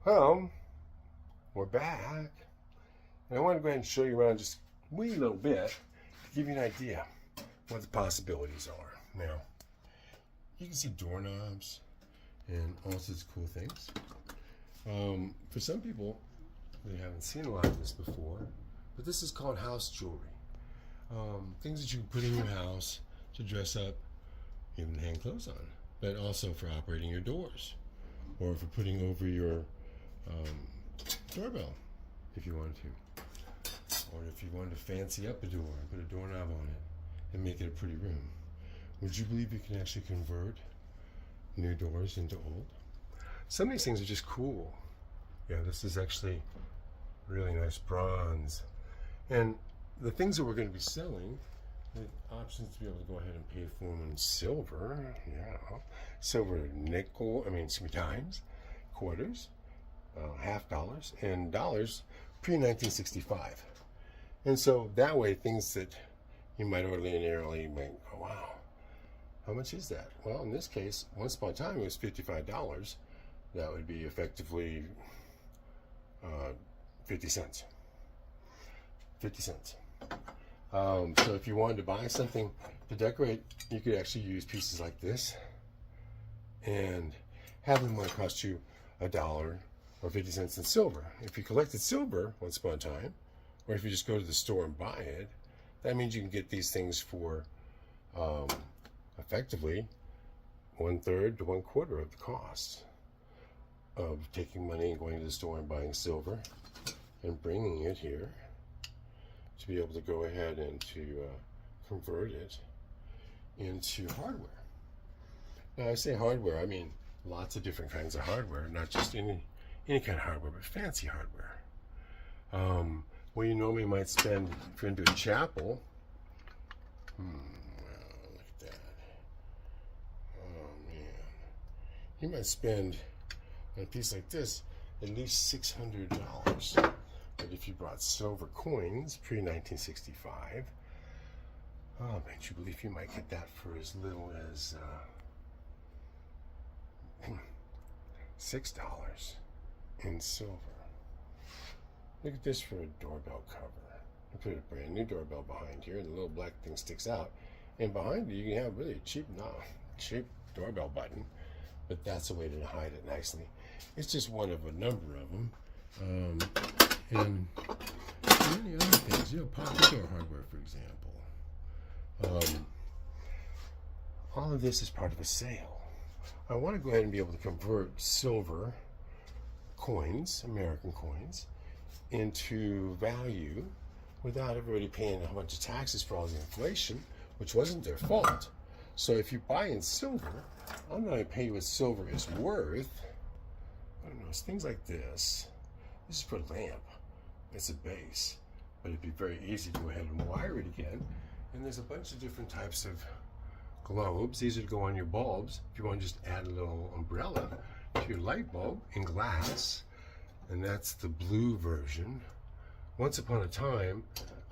Well, we're back. And I want to go ahead and show you around just a wee little bit to give you an idea what the possibilities are. Now, you can see doorknobs and all sorts of cool things. For some people, they haven't seen a lot of this before, but this is called house jewelry. Things that you can put in your house to dress up, even hang clothes on, but also for operating your doors or for putting over your doorbell if you want to. Or if you wanted to fancy up a door and put a doorknob on it and make it a pretty room. Would you believe you can actually convert new doors into old? Some of these things are just cool. Yeah, this is actually really nice bronze. And the things that we're going to be selling, the options to be able to go ahead and pay for them in silver. Yeah, silver dimes, quarters, half dollars, and dollars pre-1965. And so that way, things that you might ordinarily make, oh wow, how much is that? Well, in this case, once upon a time, it was $55. That would be effectively 50 cents. 50 cents. So if you wanted to buy something to decorate, you could actually use pieces like this and have them only cost you $1 or 50 cents in silver. If you collected silver once upon a time, or if you just go to the store and buy it, that means you can get these things for effectively 1/3 to 1/4 of the cost of taking money and going to the store and buying silver and bringing it here to be able to go ahead and to convert it into hardware. Now, I say hardware, I mean lots of different kinds of hardware, not just any kind of hardware, but fancy hardware. Well, you normally might spend, if you're into a chapel, well, look at that. Oh, man. You might spend, on a piece like this, at least $600. But if you brought silver coins, pre-1965, oh, makes you believe you might get that for as little as $6 in silver. Look at this for a doorbell cover. You put a brand new doorbell behind here, and the little black thing sticks out. And behind you, you can have really a cheap doorbell button, but that's a way to hide it nicely. It's just one of a number of them. And many other things, pocket door hardware, for example. All of this is part of a sale. I want to go ahead and be able to convert silver coins, American coins, into value without everybody paying a bunch of taxes for all the inflation, which wasn't their fault. So if you buy in silver, I'm not going to pay you what silver is worth. I don't know, it's things like this. This is for a lamp. It's a base. But it'd be very easy to go ahead and wire it again. And there's a bunch of different types of globes. These are to go on your bulbs. If you want to just add a little umbrella to your light bulb in glass. And that's the blue version. Once upon a time,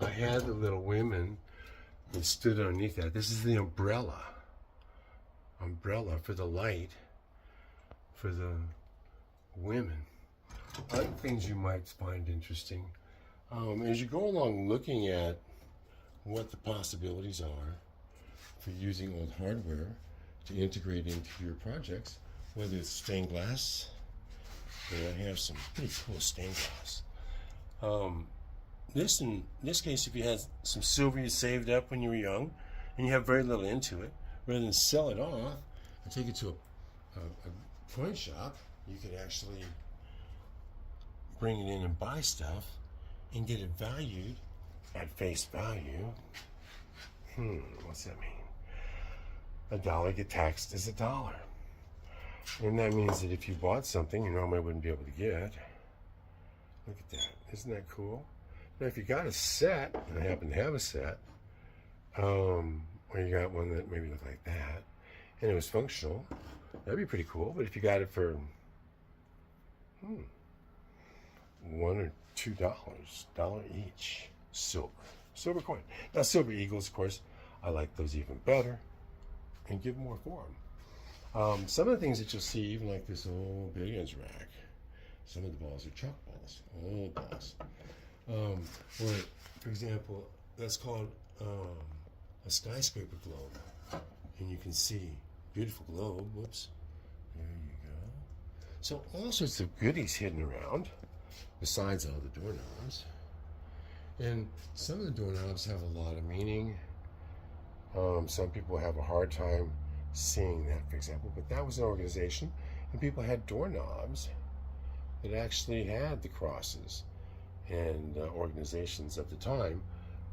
I had the little women that stood underneath that. This is the umbrella for the light for the women. Other things you might find interesting, as you go along looking at what the possibilities are for using old hardware to integrate into your projects, whether it's stained glass. I have some pretty cool stained glass. In this case, if you had some silver you saved up when you were young, and you have very little into it, rather than sell it off and take it to a coin shop, you could actually bring it in and buy stuff and get it valued at face value. What's that mean? $1 get taxed as $1. And that means that if you bought something you normally wouldn't be able to get, look at that. Isn't that cool? Now, if you got a set, and I happen to have a set, or you got one that maybe looked like that, and it was functional, that'd be pretty cool. But if you got it for $1 or $2 each, silver coin. Now, silver eagles, of course, I like those even better, and give more for them. Some of the things that you'll see, even like this old billiards rack, Some of the balls are chalk balls, old balls. Or, for example, that's called a skyscraper globe. And you can see, beautiful globe, whoops, there you go. So all sorts of goodies hidden around, besides all the doorknobs. And some of the doorknobs have a lot of meaning. Some people have a hard time seeing that, for example, but that was an organization, and people had doorknobs that actually had the crosses and organizations of the time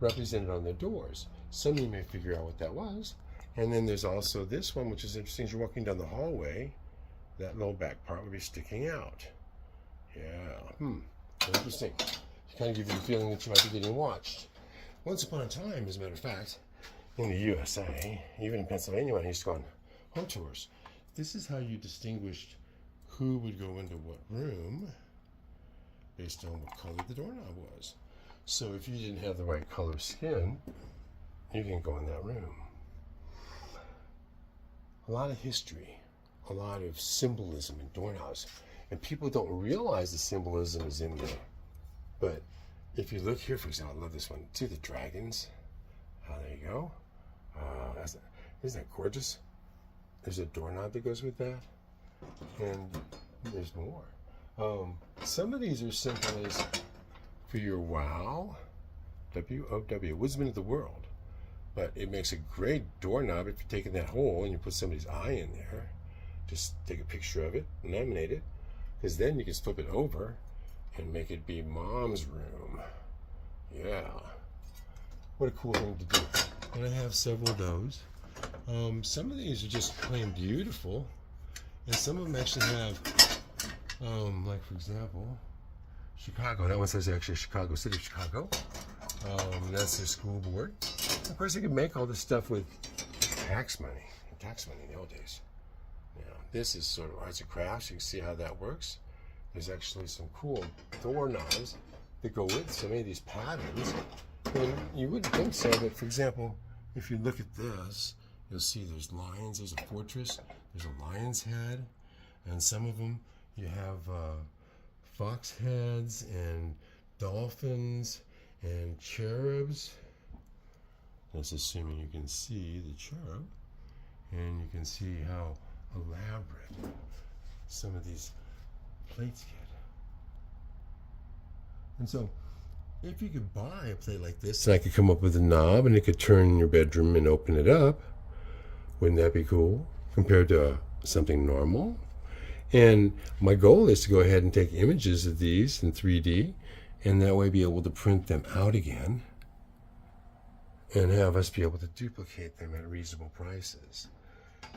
represented on their doors. Some of you may figure out what that was. And then there's also this one, which is interesting. As you're walking down the hallway, that little back part would be sticking out. Yeah, interesting. To kind of give you the feeling that you might be getting watched. Once upon a time, as a matter of fact, in the USA, even in Pennsylvania, when I used to go on home tours, this is how you distinguished who would go into what room based on what color the doorknob was. So if you didn't have the right color skin, you didn't go in that room. A lot of history, a lot of symbolism in doorknobs, and people don't realize the symbolism is in there. But if you look here, for example, I love this one. See the dragons? There you go. Isn't that gorgeous? There's a doorknob that goes with that, and there's more. Some of these are simple as for your wow, W-O-W, woodsman of the world. But it makes a great doorknob if you're taking that hole and you put somebody's eye in there. Just take a picture of it, laminate it, because then you can flip it over and make it be mom's room. Yeah. What a cool thing to do. And I have several of those. Some of these are just plain beautiful. And some of them actually have, like for example, Chicago. That one says actually Chicago, City of Chicago. That's their school board. Of course, they could make all this stuff with tax money in the old days. Now, this is sort of arts and crafts. You can see how that works. There's actually some cool doorknobs that go with some of these patterns. And you wouldn't think so, but for example, if you look at this, you'll see there's lions, there's a fortress, there's a lion's head, and some of them you have fox heads and dolphins and cherubs. That's assuming you can see the cherub, and you can see how elaborate some of these plates get. And so, if you could buy a plate like this, and I could come up with a knob, and it could turn in your bedroom and open it up, wouldn't that be cool? Compared to something normal? And my goal is to go ahead and take images of these in 3D, and that way be able to print them out again, and have us be able to duplicate them at reasonable prices.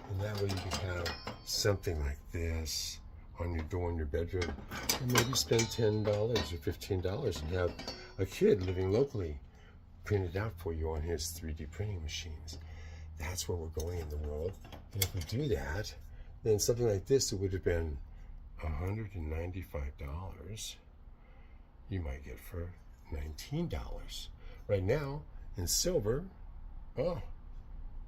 And that way you can have something like this on your door in your bedroom, and maybe spend $10 or $15 and have a kid living locally print it out for you on his 3D printing machines. That's where we're going in the world. And if we do that, then something like this that would have been $195, you might get for $19. Right now, in silver, oh,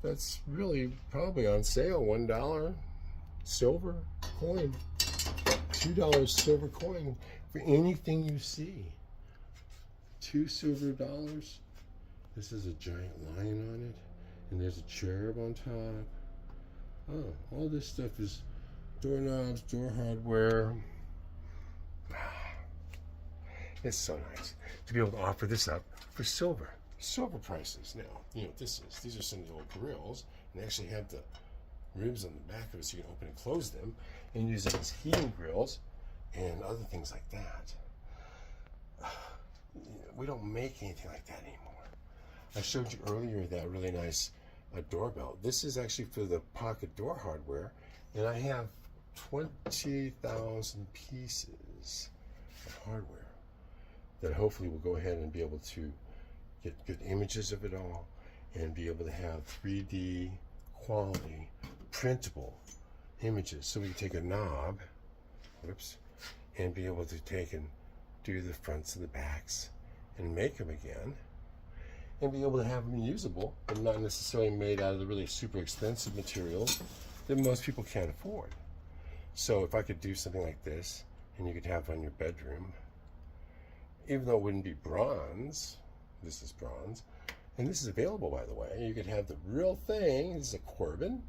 that's really probably on sale. $1 silver coin, $2 silver coin for anything you see. $2 silver dollars. This is a giant lion on it, and there's a cherub on top. Oh, all this stuff is doorknobs, door hardware. It's so nice to be able to offer this up for silver prices. Now, you know what this is. These are some of the old grills, and they actually have the ribs on the back of it so you can open and close them and use them as heating grills and other things like that. We don't make anything like that anymore. I showed you earlier that really nice doorbell. This is actually for the pocket door hardware, and I have 20,000 pieces of hardware that hopefully will go ahead and be able to get good images of it all and be able to have 3D quality printable images, so we can take a knob, whoops, and be able to take and do the fronts and the backs and make them again, and be able to have them usable, but not necessarily made out of the really super expensive materials that most people can't afford. So if I could do something like this and you could have on your bedroom. Even though it wouldn't be bronze, this is bronze, and this is available, by the way. You could have the real thing. This is a Corbin,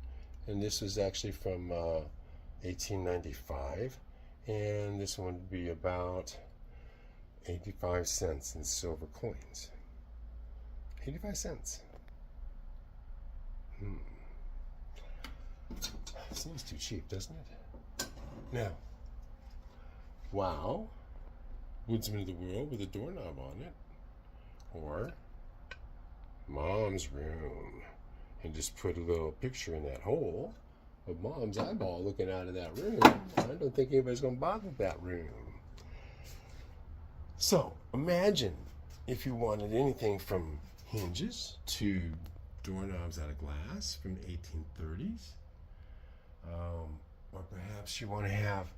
and this was actually from 1895, and this one would be about 85 cents in silver coins. 85 cents. Seems too cheap, doesn't it? Now, wow, Woodsman of the World with a doorknob on it, or Mom's room, and just put a little picture in that hole of Mom's eyeball looking out of that room. I don't think anybody's going to bother that room. So imagine if you wanted anything from hinges to doorknobs out of glass from the 1830s, or perhaps you want to have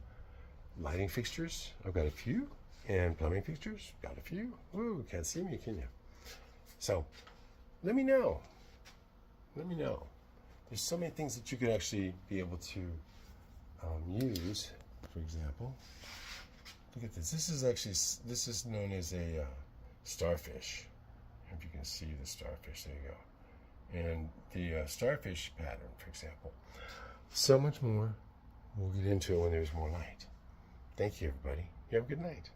lighting fixtures. I've got a few, and plumbing fixtures. Got a few. Ooh, can't see me, can you? So let me know. Let me know. There's so many things that you could actually be able to use. For example, look at this. This is known as a starfish. If you can see the starfish, there you go. And the starfish pattern, for example. So much more. We'll get into it when there's more light. Thank you, everybody. You have a good night.